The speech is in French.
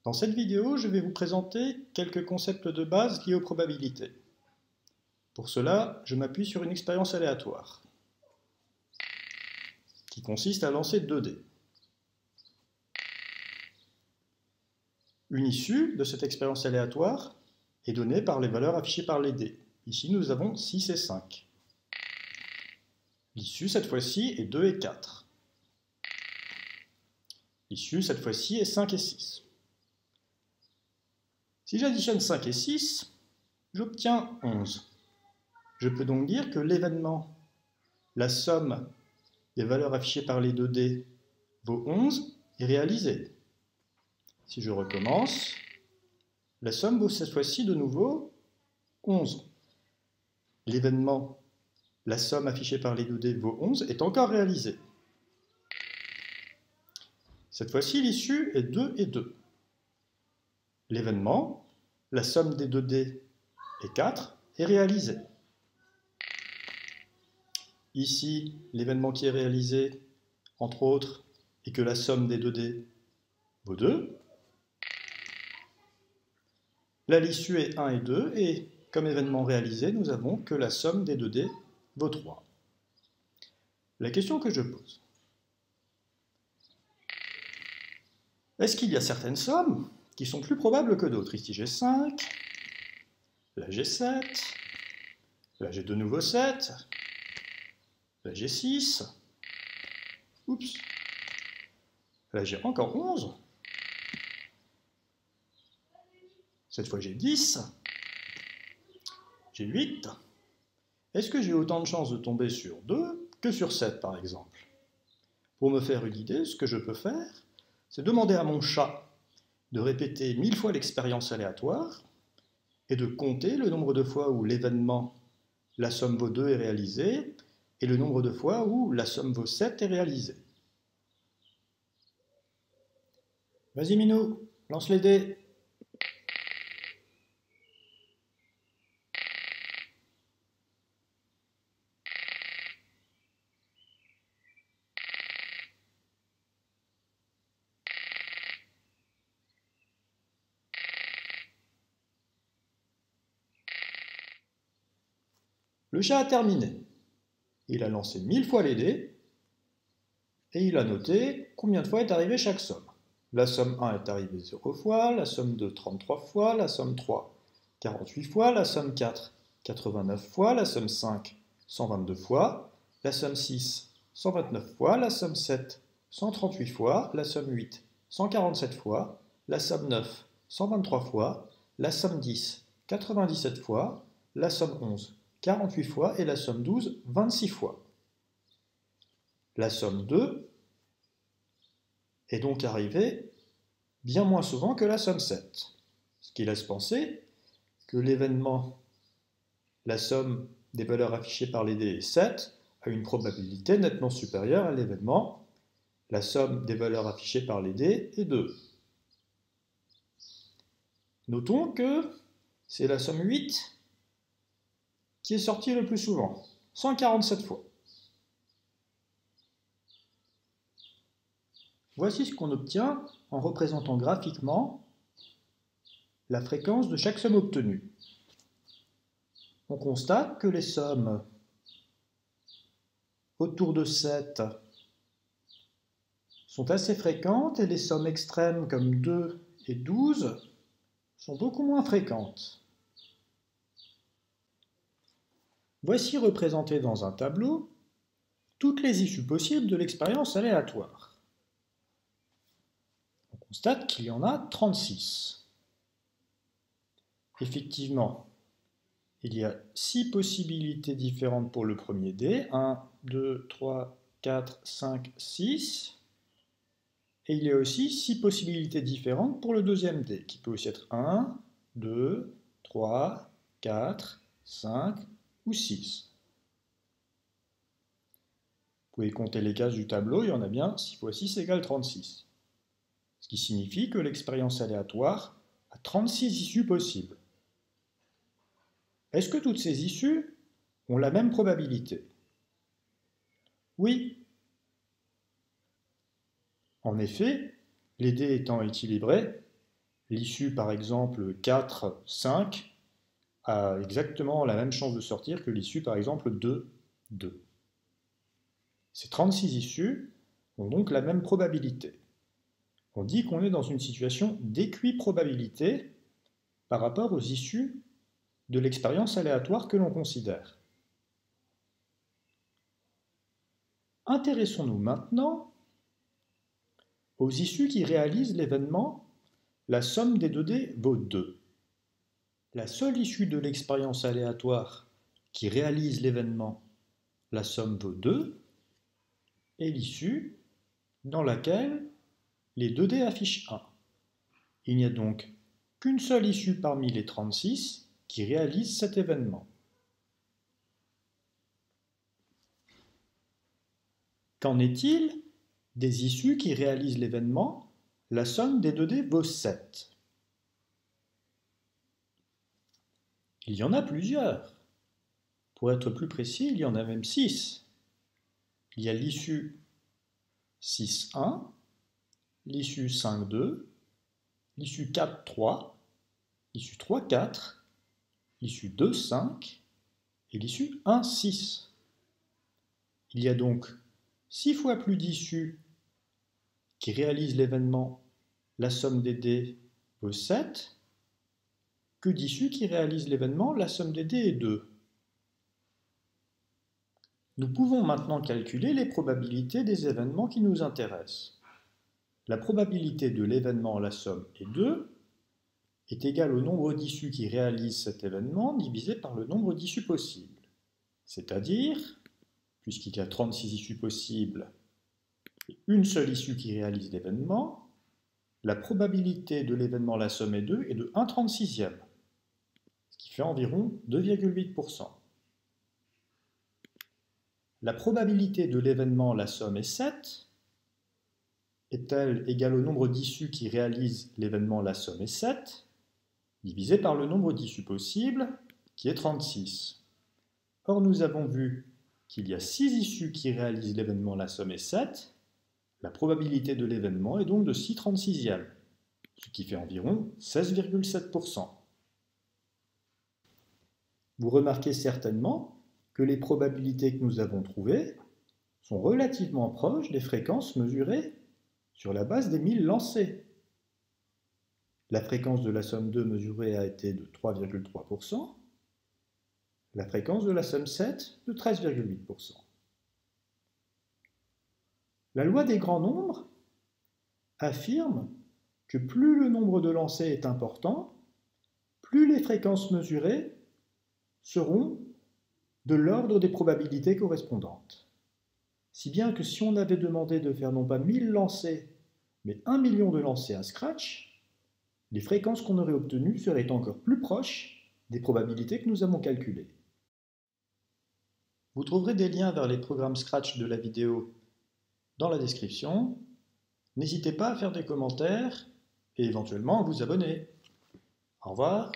Dans cette vidéo, je vais vous présenter quelques concepts de base liés aux probabilités. Pour cela, je m'appuie sur une expérience aléatoire qui consiste à lancer 2 dés. Une issue de cette expérience aléatoire est donnée par les valeurs affichées par les dés. Ici, nous avons 6 et 5. L'issue, cette fois-ci, est 2 et 4. L'issue, cette fois-ci, est 5 et 6. Si j'additionne 5 et 6, j'obtiens 11. Je peux donc dire que l'événement, la somme des valeurs affichées par les 2 dés, vaut 11 est réalisé. Si je recommence, la somme vaut cette fois-ci de nouveau 11. L'événement, la somme affichée par les 2 dés vaut 11 est encore réalisé. Cette fois-ci, l'issue est 2 et 2. L'événement, la somme des 2 dés est 4, est réalisé. Ici, l'événement qui est réalisé, entre autres, est que la somme des 2 dés vaut 2. Là, l'issue est 1 et 2, et comme événement réalisé, nous avons que la somme des 2 dés vaut 3. La question que je pose, est-ce qu'il y a certaines sommes qui sont plus probables que d'autres? Ici j'ai 5, là j'ai 7, là j'ai de nouveau 7, là j'ai 6, oups, là j'ai encore 11, cette fois j'ai 10, j'ai 8. Est-ce que j'ai autant de chances de tomber sur 2 que sur 7 par exemple? Pour me faire une idée, ce que je peux faire, c'est demander à mon chat de répéter 1000 fois l'expérience aléatoire et de compter le nombre de fois où l'événement la somme vaut 2 est réalisé et le nombre de fois où la somme vaut 7 est réalisée. Vas-y Minou, lance les dés. Le chat a terminé. Il a lancé 1000 fois les dés et il a noté combien de fois est arrivée chaque somme. La somme 1 est arrivée 0 fois, la somme 2 33 fois, la somme 3 48 fois, la somme 4 89 fois, la somme 5 122 fois, la somme 6 129 fois, la somme 7 138 fois, la somme 8 147 fois, la somme 9 123 fois, la somme 10 97 fois, la somme 11 48 fois et la somme 12 26 fois. La somme 2 est donc arrivée bien moins souvent que la somme 7, ce qui laisse penser que l'événement, la somme des valeurs affichées par les dés est 7, a une probabilité nettement supérieure à l'événement, la somme des valeurs affichées par les dés est 2. Notons que c'est la somme 8 qui est sortie le plus souvent, 147 fois. Voici ce qu'on obtient en représentant graphiquement la fréquence de chaque somme obtenue. On constate que les sommes autour de 7 sont assez fréquentes et les sommes extrêmes comme 2 et 12 sont beaucoup moins fréquentes. Voici représentées dans un tableau toutes les issues possibles de l'expérience aléatoire. On constate qu'il y en a 36. Effectivement, il y a 6 possibilités différentes pour le premier dé, 1, 2, 3, 4, 5, 6. Et il y a aussi 6 possibilités différentes pour le deuxième dé, qui peut aussi être 1, 2, 3, 4, 5 ou 6. Vous pouvez compter les cases du tableau, il y en a bien 6 fois 6 égale 36. Ce qui signifie que l'expérience aléatoire a 36 issues possibles. Est-ce que toutes ces issues ont la même probabilité? Oui. En effet, les dés étant équilibrés, L'issue, par exemple, 4, 5, a exactement la même chance de sortir que l'issue, par exemple, 2, 2. Ces 36 issues ont donc la même probabilité. On dit qu'on est dans une situation d'équiprobabilité par rapport aux issues de l'expérience aléatoire que l'on considère. Intéressons-nous maintenant aux issues qui réalisent l'événement la somme des 2D vaut 2. La seule issue de l'expérience aléatoire qui réalise l'événement la somme vaut 2 est l'issue dans laquelle les 2D affichent 1. Il n'y a donc qu'une seule issue parmi les 36 qui réalise cet événement. Qu'en est-il des issues qui réalisent l'événement la somme des 2D vaut 7? Il y en a plusieurs. Pour être plus précis, il y en a même 6. Il y a l'issue 6,1, l'issue 5,2, l'issue 4,3, l'issue 3,4, l'issue 2,5 et l'issue 1,6. Il y a donc 6 fois plus d'issues qui réalisent l'événement la somme des dés vaut 7 que d'issues qui réalisent l'événement la somme des dés est 2. Nous pouvons maintenant calculer les probabilités des événements qui nous intéressent. La probabilité de l'événement la somme est 2 est égale au nombre d'issues qui réalisent cet événement divisé par le nombre d'issues possibles. C'est-à-dire, puisqu'il y a 36 issues possibles et une seule issue qui réalise l'événement, la probabilité de l'événement la somme est 2 est de 1/36e, ce qui fait environ 2,8%. La probabilité de l'événement la somme est 7 est-elle égale au nombre d'issues qui réalisent l'événement la somme est 7 divisé par le nombre d'issues possibles qui est 36. Or nous avons vu qu'il y a 6 issues qui réalisent l'événement la somme est 7. La probabilité de l'événement est donc de 6/36e, ce qui fait environ 16,7%. Vous remarquez certainement que les probabilités que nous avons trouvées sont relativement proches des fréquences mesurées sur la base des 1000 lancés. La fréquence de la somme 2 mesurée a été de 3,3%, la fréquence de la somme 7 de 13,8%. La loi des grands nombres affirme que plus le nombre de lancés est important, plus les fréquences mesurées seront de l'ordre des probabilités correspondantes. Si bien que si on avait demandé de faire non pas 1000 lancers, mais 1 million de lancers à Scratch, les fréquences qu'on aurait obtenues seraient encore plus proches des probabilités que nous avons calculées. Vous trouverez des liens vers les programmes Scratch de la vidéo dans la description. N'hésitez pas à faire des commentaires et éventuellement à vous abonner. Au revoir.